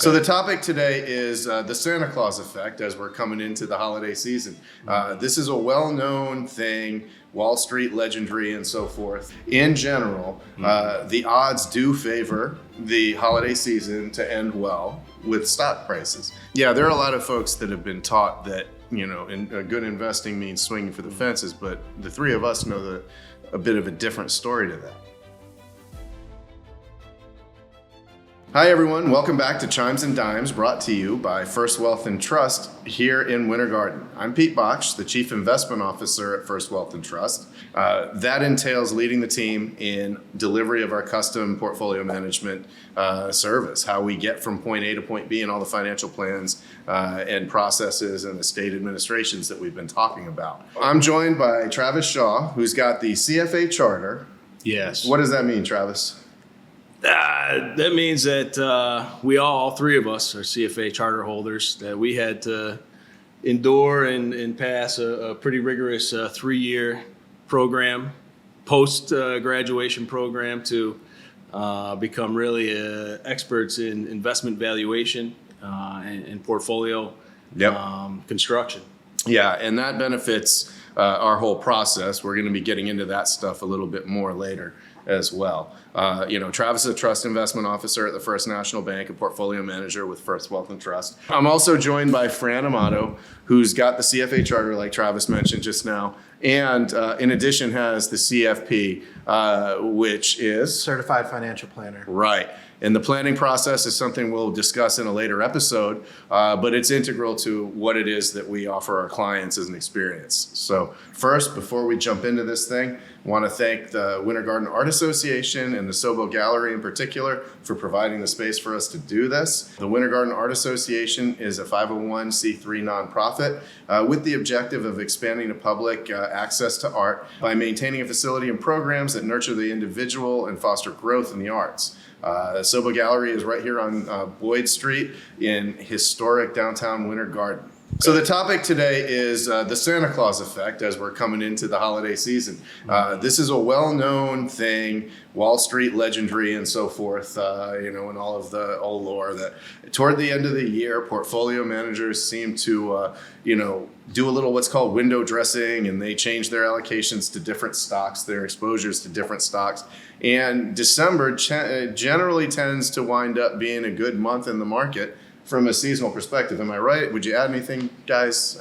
So the topic today is the Santa Claus Effect as we're coming into the holiday season. This is a well-known thing, Wall Street legendary and so forth. In general, the odds do favor the holiday season to end well with stock prices. Yeah, there are a lot of folks that have been taught that, good investing means swinging for the fences, but the three of us know a bit of a different story to that. Hi everyone, welcome back to Chimes and Dimes, brought to you by First Wealth and Trust here in Winter Garden. I'm Pete Baksh, the Chief Investment Officer at First Wealth and Trust. That entails leading the team in delivery of our custom portfolio management service, how we get from point A to point B and all the financial plans and processes and estate administrations that we've been talking about. I'm joined by Travis Shaw, who's got the CFA charter. Yes. What does that mean, Travis? That means that all three of us are CFA charter holders, that we had to endure and pass a pretty rigorous 3-year program, post-graduation program to become really experts in investment valuation and portfolio construction. Yeah, and that benefits our whole process. We're going to be getting into that stuff a little bit more later as well. Travis is a trust investment officer at the First National Bank, a portfolio manager with First Wealth and Trust. I'm also joined by Fran Amato, who's got the CFA charter, like Travis mentioned just now, and in addition has the CFP, which is Certified Financial Planner. Right. And the planning process is something we'll discuss in a later episode, but it's integral to what it is that we offer our clients as an experience. So first, before we jump into this thing, I want to thank the Winter Garden Art Association and the SOBO Gallery in particular for providing the space for us to do this. The Winter Garden Art Association is a 501c3 nonprofit with the objective of expanding the public access to art by maintaining a facility and programs that nurture the individual and foster growth in the arts. SOBO Gallery is right here on Boyd Street in historic downtown Winter Garden. So the topic today is the Santa Claus Effect as we're coming into the holiday season. This is a well-known thing, Wall Street legendary and so forth, and all of the old lore that toward the end of the year, portfolio managers seem to, do a little what's called window dressing, and they change their allocations to different stocks, their exposures to different stocks. And December generally tends to wind up being a good month in the market from a seasonal perspective. Am I right? Would you add anything, guys?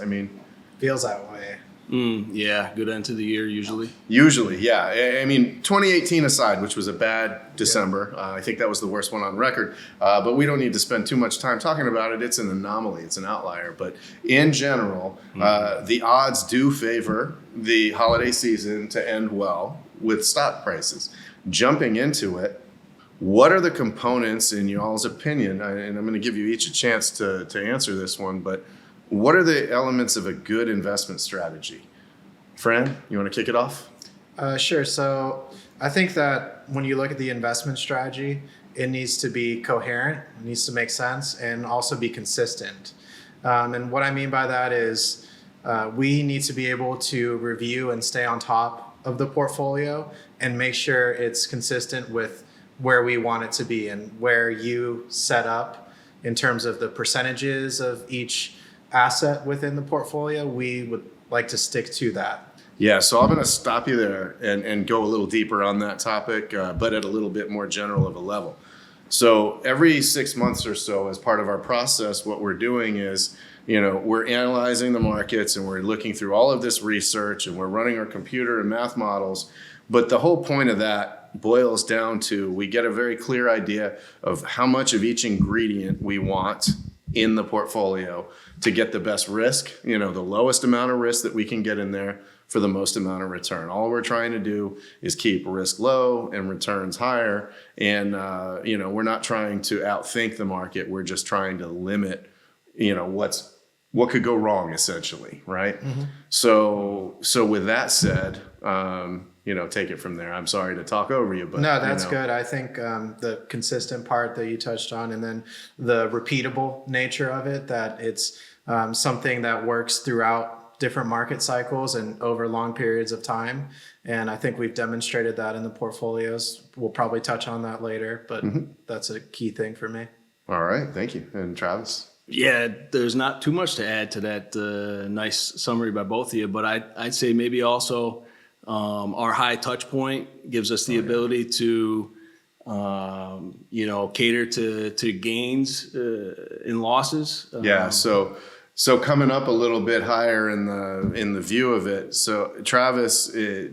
Feels that way. Yeah, good end to the year usually. Usually, yeah. 2018 aside, which was a bad December, I think that was the worst one on record, but we don't need to spend too much time talking about it. It's an anomaly, it's an outlier. But in general, the odds do favor the holiday season to end well with stock prices. Jumping into it, what are the components, in y'all's opinion, and I'm going to give you each a chance to answer this one, but what are the elements of a good investment strategy? Fran, you want to kick it off? Sure. So I think that when you look at the investment strategy, it needs to be coherent, it needs to make sense, and also be consistent. And what I mean by that is we need to be able to review and stay on top of the portfolio and make sure it's consistent with where we want it to be and where you set up in terms of the percentages of each asset within the portfolio. We would like to stick to that. Yeah, so I'm going to stop you there and go a little deeper on that topic, but at a little bit more general of a level. So every 6 months or so, as part of our process, what we're doing is, we're analyzing the markets and we're looking through all of this research and we're running our computer and math models. But the whole point of that boils down to we get a very clear idea of how much of each ingredient we want in the portfolio to get the best risk, the lowest amount of risk that we can get in there for the most amount of return. All we're trying to do is keep risk low and returns higher. And, we're not trying to outthink the market. We're just trying to limit, what could go wrong essentially. Right. Mm-hmm. So with that said, take it from there. I'm sorry to talk over you, but no, that's good. I think the consistent part that you touched on, and then the repeatable nature of it, that it's something that works throughout different market cycles and over long periods of time. And I think we've demonstrated that in the portfolios. We'll probably touch on that later, but that's a key thing for me. All right. Thank you. And Travis? Yeah, there's not too much to add to that nice summary by both of you, but I'd say maybe also our high touch point gives us the ability to, cater to gains and losses. Yeah. So coming up a little bit higher in the view of it. So Travis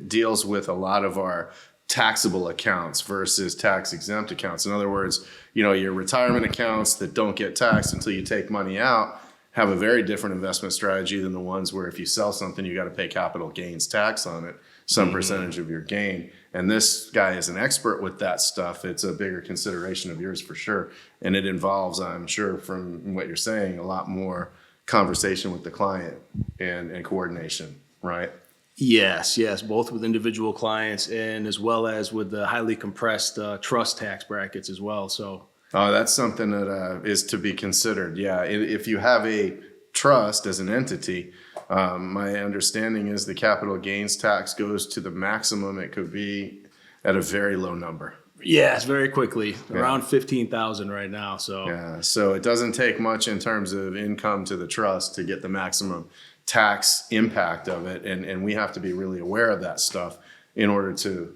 deals with a lot of our taxable accounts versus tax exempt accounts. In other words, your retirement accounts that don't get taxed until you take money out have a very different investment strategy than the ones where if you sell something, you got to pay capital gains tax on it, some percentage of your gain. And this guy is an expert with that stuff. It's a bigger consideration of yours for sure. And it involves, I'm sure from what you're saying, a lot more conversation with the client and coordination, right? Yes, both with individual clients and as well as with the highly compressed trust tax brackets as well. So, that's something that is to be considered. Yeah, if you have a trust as an entity, my understanding is the capital gains tax goes to the maximum it could be at a very low number. yes, very quickly, around 15,000 right now. So, Yeah, so it doesn't take much in terms of income to the trust to get the maximum tax impact of it, and we have to be really aware of that stuff in order to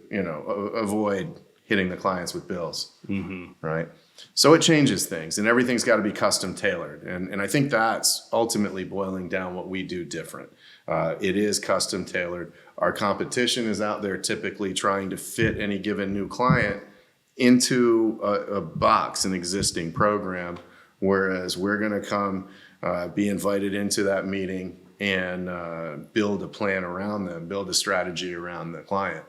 avoid hitting the clients with bills, right? So it changes things, and everything's got to be custom tailored, and I think that's ultimately boiling down what we do different. It is custom tailored. Our competition is out there typically trying to fit any given new client into a box, an existing program, whereas we're going to come be invited into that meeting and build a plan around them, build a strategy around the client.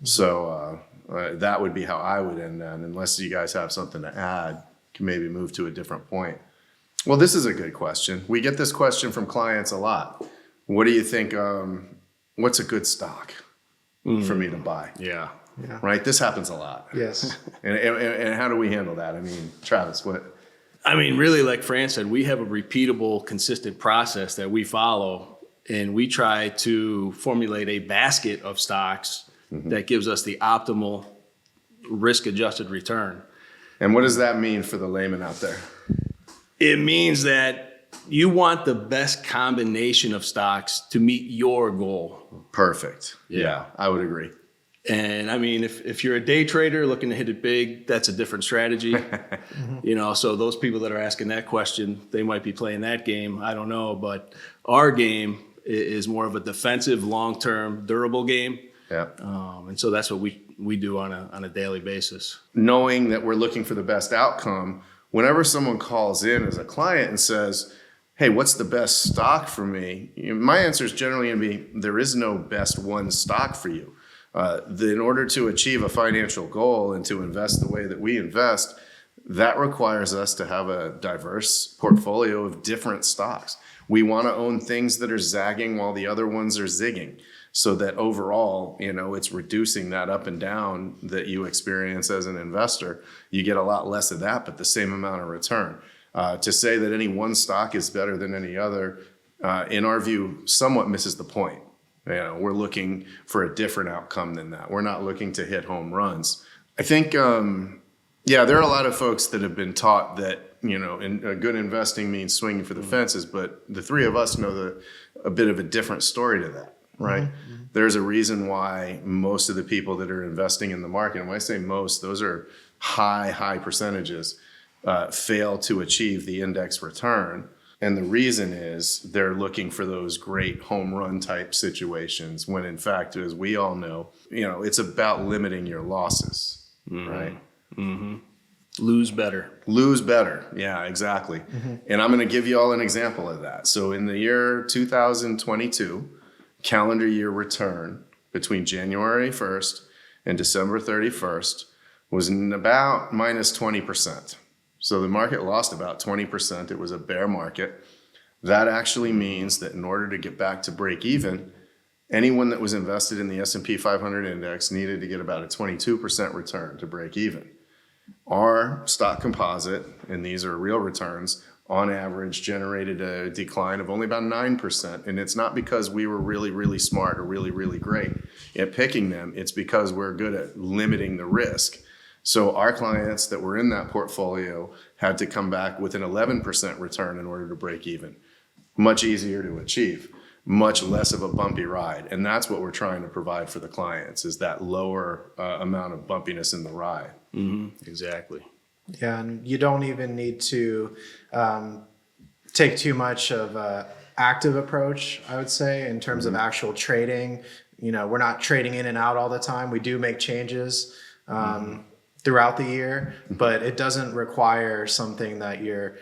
So that would be how I would end that, unless you guys have something to add, can maybe move to a different point. Well, this is a good question. We get this question from clients a lot. What do you think, what's a good stock for me to buy? yeah. Right? This happens a lot. Yes. And how do we handle that? I mean, Travis, what? I mean, really, like Fran said, we have a repeatable, consistent process that we follow, and we try to formulate a basket of stocks that gives us the optimal risk-adjusted return. And what does that mean for the layman out there? It means that you want the best combination of stocks to meet your goal. Perfect. Yeah. I would agree. And I mean, if you're a day trader looking to hit it big, that's a different strategy. So those people that are asking that question, they might be playing that game. I don't know. But our game is more of a defensive, long-term, durable game. Yeah. And so that's what we do on a daily basis. Knowing that we're looking for the best outcome, whenever someone calls in as a client and says, hey, what's the best stock for me? My answer is generally going to be, there is no best one stock for you. In order to achieve a financial goal and to invest the way that we invest, that requires us to have a diverse portfolio of different stocks. We want to own things that are zagging while the other ones are zigging, so that overall, it's reducing that up and down that you experience as an investor. You get a lot less of that, but the same amount of return. To say that any one stock is better than any other, in our view, somewhat misses the point. We're looking for a different outcome than that. We're not looking to hit home runs. I think, there are a lot of folks that have been taught that, good investing means swinging for the fences, but the three of us know a bit of a different story to that, right? Mm-hmm. There's a reason why most of the people that are investing in the market, and when I say most, those are high percentages, fail to achieve the index return. And the reason is they're looking for those great home run type situations when in fact, as we all know, it's about limiting your losses, right? Mm-hmm. Lose better. Lose better. Yeah, exactly. Mm-hmm. And I'm going to give you all an example of that. So in the year 2022, calendar year return between January 1st and December 31st was about minus 20%. So the market lost about 20%. It was a bear market. That actually means that in order to get back to break even, anyone that was invested in the S&P 500 index needed to get about a 22% return to break even. Our stock composite, and these are real returns, on average generated a decline of only about 9%. And it's not because we were really, really smart or really, really great at picking them. It's because we're good at limiting the risk. So our clients that were in that portfolio had to come back with an 11% return in order to break even. Much easier to achieve, much less of a bumpy ride. And that's what we're trying to provide for the clients, is that lower amount of bumpiness in the ride. Exactly. Yeah, and you don't even need to take too much of a active approach, I would say, in terms of actual trading. You know, we're not trading in and out all the time. We do make changes throughout the year, but it doesn't require something that you're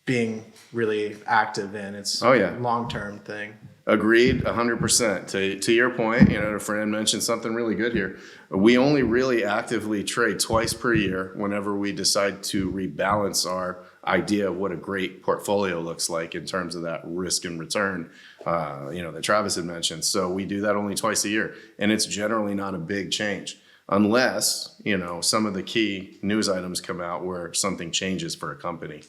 being really active in. It's a long-term thing. Agreed, 100%. To your point, you know, Fran mentioned something really good here. We only really actively trade twice per year whenever we decide to rebalance our idea of what a great portfolio looks like in terms of that risk and return, that Travis had mentioned. So we do that only twice a year, and it's generally not a big change unless, some of the key news items come out where something changes for a company.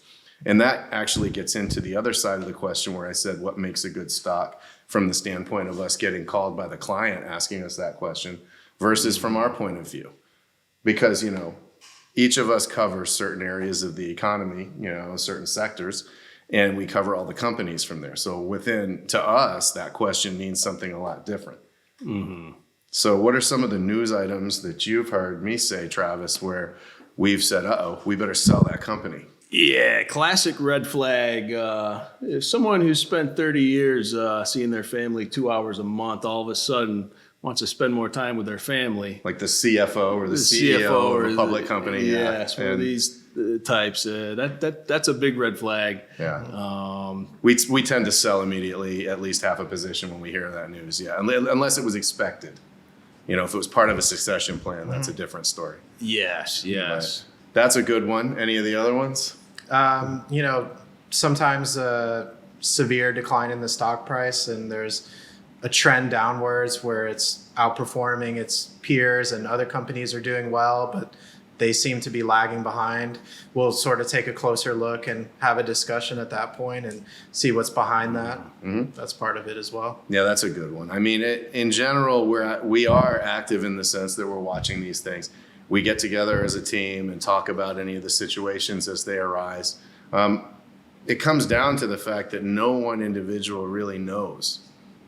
And that actually gets into the other side of the question where I said, what makes a good stock from the standpoint of us getting called by the client asking us that question versus from our point of view. Because, each of us covers certain areas of the economy, certain sectors, and we cover all the companies from there. So to us, that question means something a lot different. So what are some of the news items that you've heard me say, Travis, where we've said, we better sell that company? Yeah, classic red flag. If someone who spent 30 years seeing their family 2 hours a month all of a sudden wants to spend more time with their family. Like the CFO or the CEO of a public company. Yes, one of these types. That's a big red flag. Yeah. We tend to sell immediately at least half a position when we hear that news. Yeah, unless it was expected. If it was part of a succession plan, that's a different story. Yes. But that's a good one. Any of the other ones? Sometimes a severe decline in the stock price, and there's a trend downwards where it's outperforming its peers and other companies are doing well, but they seem to be lagging behind. We'll sort of take a closer look and have a discussion at that point and see what's behind that. That's part of it as well. Yeah, that's a good one. I mean, in general, we are active in the sense that we're watching these things. We get together as a team and talk about any of the situations as they arise. It comes down to the fact that no one individual really knows.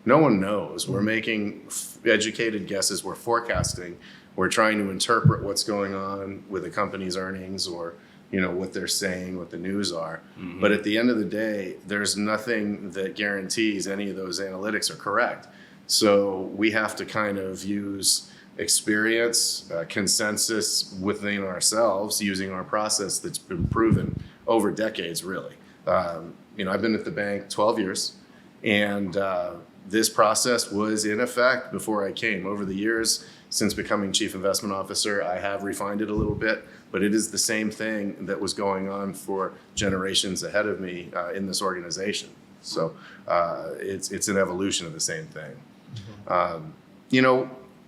No one knows. We're making educated guesses. We're forecasting. We're trying to interpret what's going on with the company's earnings or, what they're saying, what the news are. But at the end of the day, there's nothing that guarantees any of those analytics are correct. So we have to kind of use experience, consensus within ourselves using our process that's been proven over decades, really. I've been at the bank 12 years, and this process was in effect before I came. Over the years, since becoming chief investment officer, I have refined it a little bit, but it is the same thing that was going on for generations ahead of me in this organization. So it's an evolution of the same thing.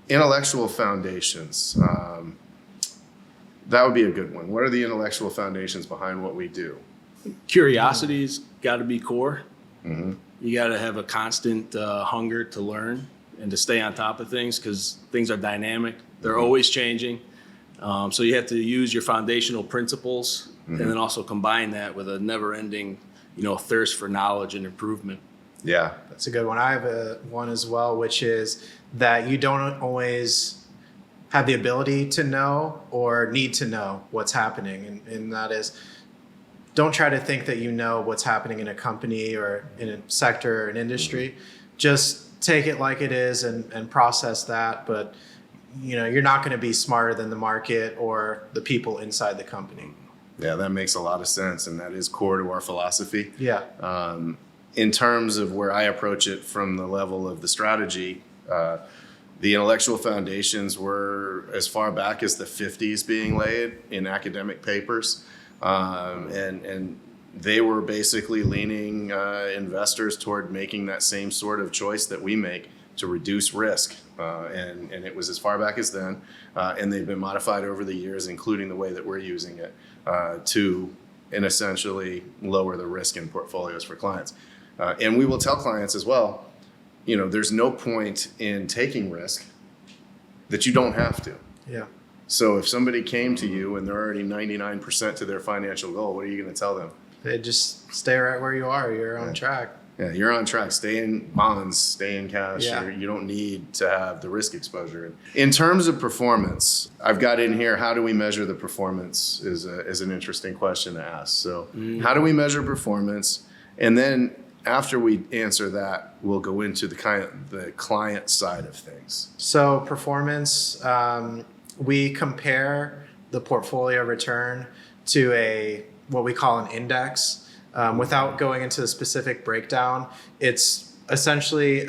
Intellectual foundations. That would be a good one. What are the intellectual foundations behind what we do? Curiosity's got to be core. You got to have a constant hunger to learn and to stay on top of things because things are dynamic. They're always changing. So you have to use your foundational principles and then also combine that with a never-ending, thirst for knowledge and improvement. Yeah. That's a good one. I have one as well, which is that you don't always have the ability to know or need to know what's happening. And that is, don't try to think that you know what's happening in a company or in a sector or an industry. Just take it like it is and process that. But, you're not going to be smarter than the market or the people inside the company. Yeah, that makes a lot of sense. And that is core to our philosophy. Yeah. In terms of where I approach it from the level of the strategy, the intellectual foundations were as far back as the 50s being laid in academic papers. And they were basically leaning investors toward making that same sort of choice that we make to reduce risk. And it was as far back as then. And they've been modified over the years, including the way that we're using it to essentially lower the risk in portfolios for clients. And we will tell clients as well, there's no point in taking risk that you don't have to. Yeah. So if somebody came to you and they're already 99% to their financial goal, what are you going to tell them? They just stay right where you are. You're on track. Yeah, you're on track. Stay in bonds, stay in cash. Yeah. You don't need to have the risk exposure. In terms of performance, I've got in here, how do we measure the performance is an interesting question to ask. So how do we measure performance? And then after we answer that, we'll go into the client side of things. So performance, we compare the portfolio return to what we call an index. Without going into the specific breakdown, it's essentially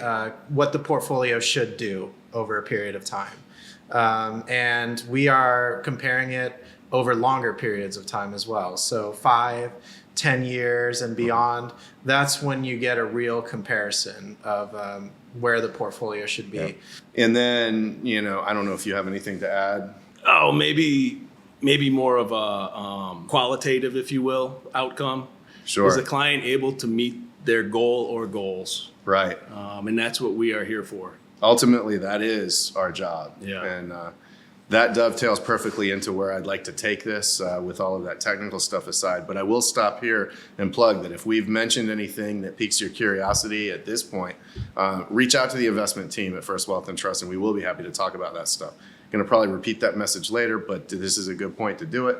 what the portfolio should do over a period of time. And we are comparing it over longer periods of time as well. So 5, 10 years and beyond, that's when you get a real comparison of where the portfolio should be. Yeah. And then, I don't know if you have anything to add. Oh, maybe more of a qualitative, if you will, outcome. Sure. Is the client able to meet their goal or goals? Right. And that's what we are here for. Ultimately, that is our job. Yeah. And that dovetails perfectly into where I'd like to take this with all of that technical stuff aside. But I will stop here and plug that if we've mentioned anything that piques your curiosity at this point, reach out to the investment team at First Wealth and Trust, and we will be happy to talk about that stuff. Going to probably repeat that message later, but this is a good point to do it.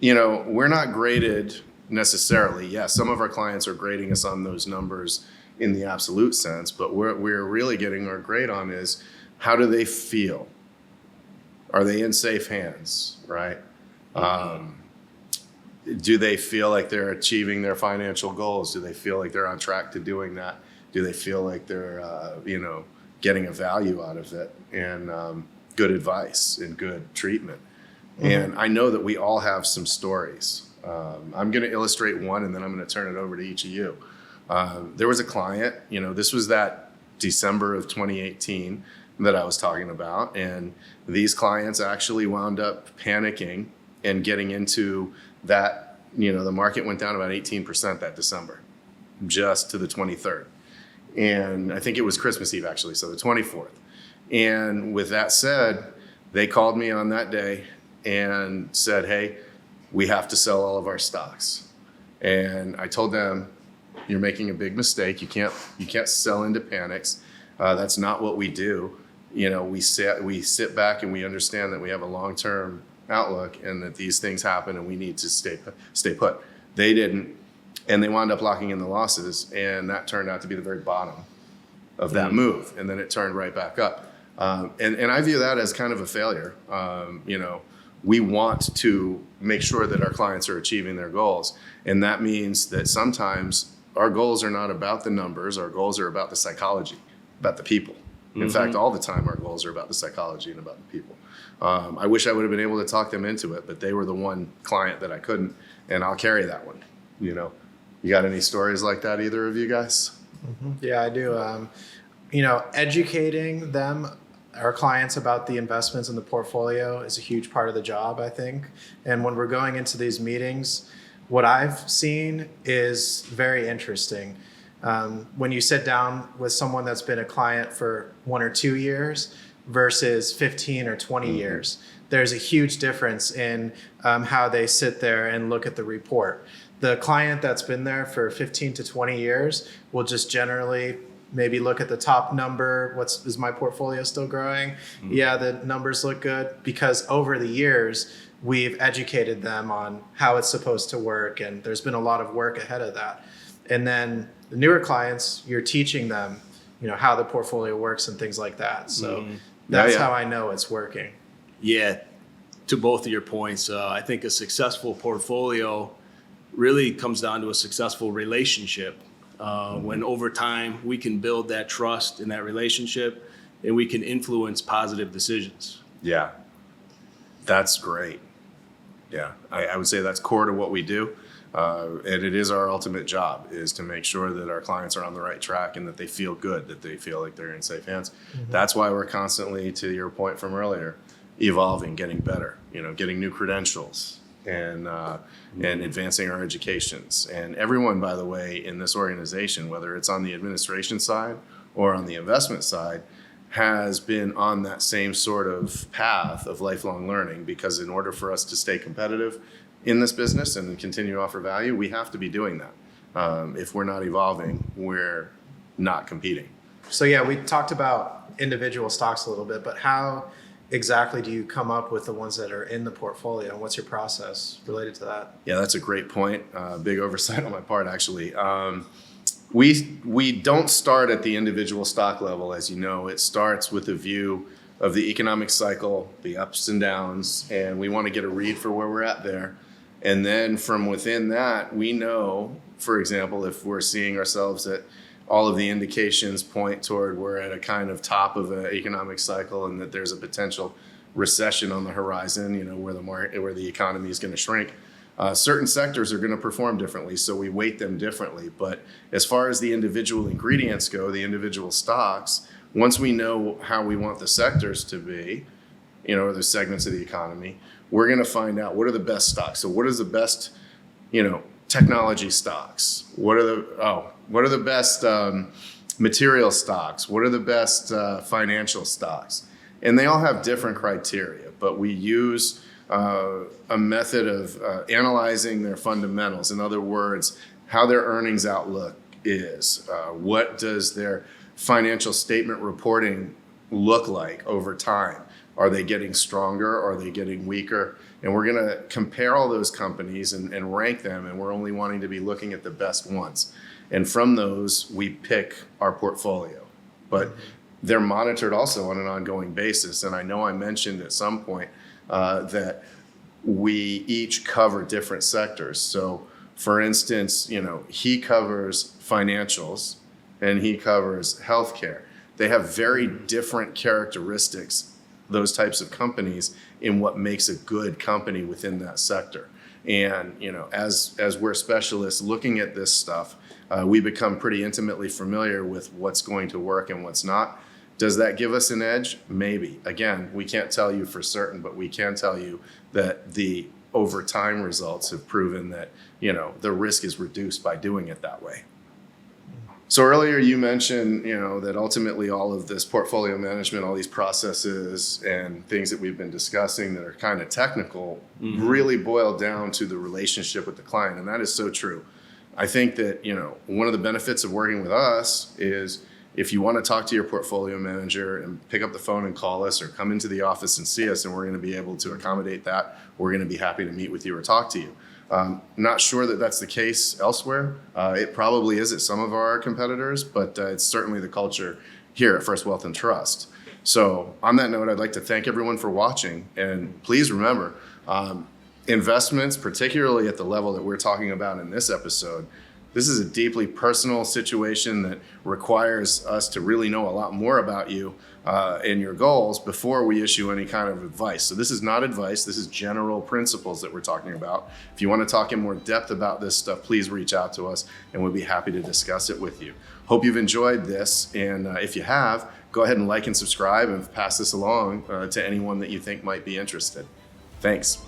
We're not graded necessarily. Yeah, some of our clients are grading us on those numbers in the absolute sense, but we're really getting our grade on is how do they feel? Are they in safe hands, right? Do they feel like they're achieving their financial goals? Do they feel like they're on track to doing that? Do they feel like they're, getting a value out of it and good advice and good treatment? Mm-hmm. And I know that we all have some stories. I'm going to illustrate one, and then I'm going to turn it over to each of you. There was a client, this was that December of 2018 that I was talking about. And these clients actually wound up panicking and getting into that, the market went down about 18% that December, just to the 23rd. And I think it was Christmas Eve, actually, so the 24th. And with that said, they called me on that day and said, hey, we have to sell all of our stocks. And I told them, you're making a big mistake. You can't sell into panics. That's not what we do. We sit back and we understand that we have a long-term outlook and that these things happen and we need to stay put. They didn't, and they wound up locking in the losses, and that turned out to be the very bottom of that move. And then it turned right back up. And I view that as kind of a failure. We want to make sure that our clients are achieving their goals. And that means that sometimes our goals are not about the numbers. Our goals are about the psychology, about the people. In fact, all the time, our goals are about the psychology and about the people. I wish I would have been able to talk them into it, but they were the one client that I couldn't, and I'll carry that one. You got any stories like that, either of you guys? Mm-hmm. Yeah, I do. Educating them, our clients, about the investments in the portfolio is a huge part of the job, I think. And when we're going into these meetings, what I've seen is very interesting. When you sit down with someone that's been a client for 1 or 2 years versus 15 or 20 mm-hmm. years, there's a huge difference in how they sit there and look at the report. The client that's been there for 15 to 20 years will just generally maybe look at the top number. Is my portfolio still growing? Mm-hmm. Yeah, the numbers look good, because over the years, we've educated them on how it's supposed to work, and there's been a lot of work ahead of that. And then the newer clients, you're teaching them, how the portfolio works and things like that. So that's how I know it's working. Yeah, to both of your points, I think a successful portfolio really comes down to a successful relationship. When over time we can build that trust in that relationship and we can influence positive decisions. Yeah, that's great. Yeah, I would say that's core to what we do. And it is our ultimate job, is to make sure that our clients are on the right track and that they feel good, that they feel like they're in safe hands. Mm-hmm. That's why we're constantly, to your point from earlier, evolving, getting better, getting new credentials and advancing our educations. And everyone, by the way, in this organization, whether it's on the administration side or on the investment side, has been on that same sort of path of lifelong learning, because in order for us to stay competitive in this business and continue to offer value, we have to be doing that. If we're not evolving, we're not competing. So yeah, we talked about individual stocks a little bit, but how exactly do you come up with the ones that are in the portfolio, and what's your process related to that? Yeah, that's a great point. Big oversight on my part, actually. We don't start at the individual stock level, as you know. It starts with a view of the economic cycle, the ups and downs, and we want to get a read for where we're at there. And then from within that, we know, for example, if we're seeing ourselves that all of the indications point toward we're at a kind of top of an economic cycle and that there's a potential recession on the horizon, where the economy is going to shrink. Certain sectors are going to perform differently, so we weight them differently. But as far as the individual ingredients go, the individual stocks, once we know how we want the sectors to be, or the segments of the economy, we're going to find out what are the best stocks. So what is the best, technology stocks? What are the best material stocks? What are the best financial stocks? And they all have different criteria, but we use a method of analyzing their fundamentals. In other words, how their earnings outlook is. What does their financial statement reporting look like over time? Are they getting stronger? Are they getting weaker? And we're going to compare all those companies and rank them, and we're only wanting to be looking at the best ones. And from those, we pick our portfolio. But they're monitored also on an ongoing basis. And I know I mentioned at some point that we each cover different sectors. So for instance, he covers financials and he covers healthcare. They have very different characteristics, those types of companies, in what makes a good company within that sector. And as we're specialists looking at this stuff, we become pretty intimately familiar with what's going to work and what's not. Does that give us an edge? Maybe. Again, we can't tell you for certain, but we can tell you that the over time results have proven that, the risk is reduced by doing it that way. So earlier you mentioned, that ultimately all of this portfolio management, all these processes and things that we've been discussing that are kind of technical, really boil down to the relationship with the client. And that is so true. I think that, one of the benefits of working with us is if you want to talk to your portfolio manager and pick up the phone and call us, or come into the office and see us, and we're going to be able to accommodate that. We're going to be happy to meet with you or talk to you. Not sure that that's the case elsewhere. It probably is at some of our competitors, but it's certainly the culture here at First Wealth and Trust. So on that note, I'd like to thank everyone for watching. And please remember, investments, particularly at the level that we're talking about in this episode, this is a deeply personal situation that requires us to really know a lot more about you and your goals before we issue any kind of advice. So this is not advice. This is general principles that we're talking about. If you want to talk in more depth about this stuff, please reach out to us and we'll be happy to discuss it with you. Hope you've enjoyed this. And if you have, go ahead and like and subscribe and pass this along to anyone that you think might be interested. Thanks.